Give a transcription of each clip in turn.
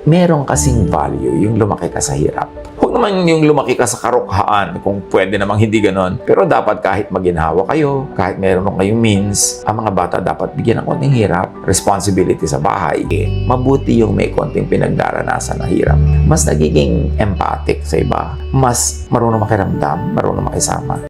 Meron kasing value yung lumaki ka sa hirap. Huwag naman yung lumaki ka sa karukhaan, kung pwede namang hindi ganon. Pero dapat kahit maginhawa kayo, kahit meron kayong means, ang mga bata dapat bigyan ng konting hirap, responsibility sa bahay. Mabuti yung may konting pinagdaranasan na hirap. Mas nagiging empathic sa iba. Mas marunong makiramdam, marunong makisama.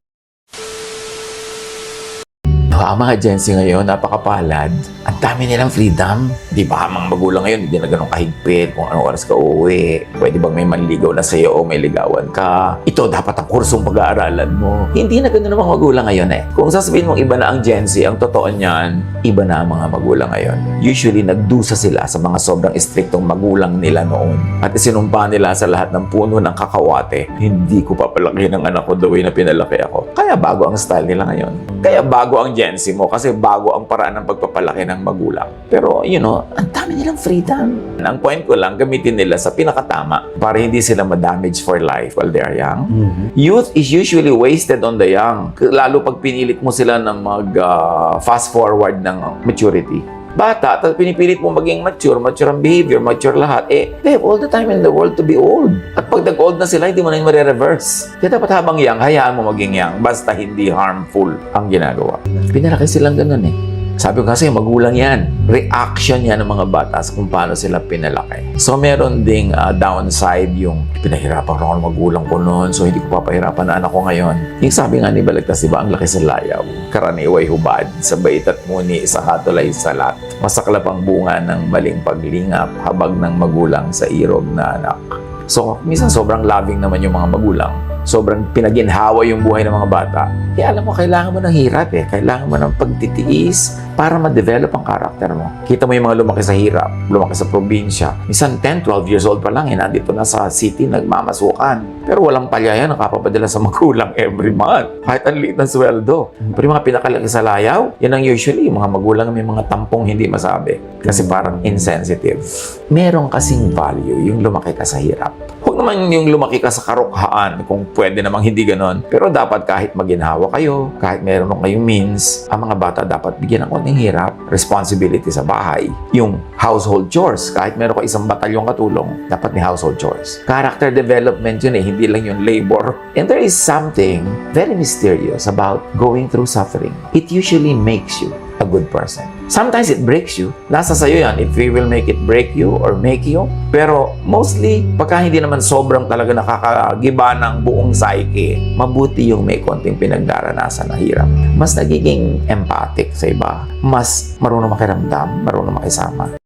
Ang mga Gen Z ngayon, napakapalad. Ang dami nilang freedom. Di ba, mga magulang ngayon, hindi na ganun kahigpit kung anong oras ka uuwi. Pwede bang may manligaw na sa'yo o may ligawan ka? Ito dapat ang kursong pag-aaralan mo. Hindi na ganun ang mga magulang ngayon eh. Kung sasabihin mong iba na ang Gen Z, ang totoo niyan, iba na ang mga magulang ngayon. Usually, nagdusa sila sa mga sobrang istriktong magulang nila noon. At isinumpa nila sa lahat ng puno ng kakawate, hindi ko papalakihin ang anak ko the way na pinalaki ako. Kaya bago ang style nila ngayon. Kaya bago ang Gen Z mo kasi bago ang paraan ng pagpapalaki ng magulang. Pero, ang dami nilang freedom. Ang point ko lang, gamitin nila sa pinakatama para hindi sila ma-damage for life while they are young. Youth is usually wasted on the young. Lalo pag pinilit mo sila na mag-fast forward ng maturity. Bata, at pinipilit mo maging mature ang behavior, mature lahat. They have all the time in the world to be old. At pag nag-old na sila, hindi mo na yung marireverse. Kaya dapat habang young, hayaan mo maging young. Basta hindi harmful ang ginagawa. Pinalaki silang ganun eh. Sabi ko kasi, magulang yan. Reaction yan ng mga bata sa kung paano sila pinalaki. So, meron ding downside yung pinahirapan ko ng magulang ko noon, so hindi ko papahirapan na anak ko ngayon. Yung sabi nga ni Balagtas, diba, ang laki sa layaw. Karaniway hubad, sabay at muni, sa hatolay salat. Masaklap ang bunga ng maling paglingap, habag ng magulang sa irog na anak. So, minsan sobrang loving naman yung mga magulang. Sobrang pinaginhawa yung buhay ng mga bata. Alam mo, kailangan mo ng hirap eh. Kailangan mo ng pagtitiis para ma-develop ang karakter mo. Kita mo yung mga lumaki sa hirap, lumaki sa probinsya. Minsan 10, 12 years old pa lang, nandito na sa city, nagmamasukan. Pero walang palya yan, nakapapadala sa magulang every month. Kahit ang liit ng sweldo. Pero yung mga pinakalaki sa layaw, yan ang usually, yung mga magulang may mga tampong hindi masabi. Kasi parang insensitive. Meron kasing value yung lumaki ka sa hirap. Huwag naman yung lumaki ka sa karukhaan, kung pwede namang hindi ganon. Pero dapat kahit maginhawa kayo, kahit meron kayong means, ang mga bata dapat bigyan ng konting hirap, responsibility sa bahay. Yung household chores, kahit meron ka isang batalyong katulong, dapat may household chores. Character development yun eh, hindi lang yung labor. And there is something very mysterious about going through suffering. It usually makes you a good person. Sometimes it breaks you. Nasa sa'yo yan if we will make it break you or make you. Pero mostly, pagka hindi naman sobrang talaga nakakagiba ng buong psyche, mabuti yung may konting pinagdaranasan na hirap. Mas nagiging empathic sa iba. Mas marunong makiramdam, marunong makisama.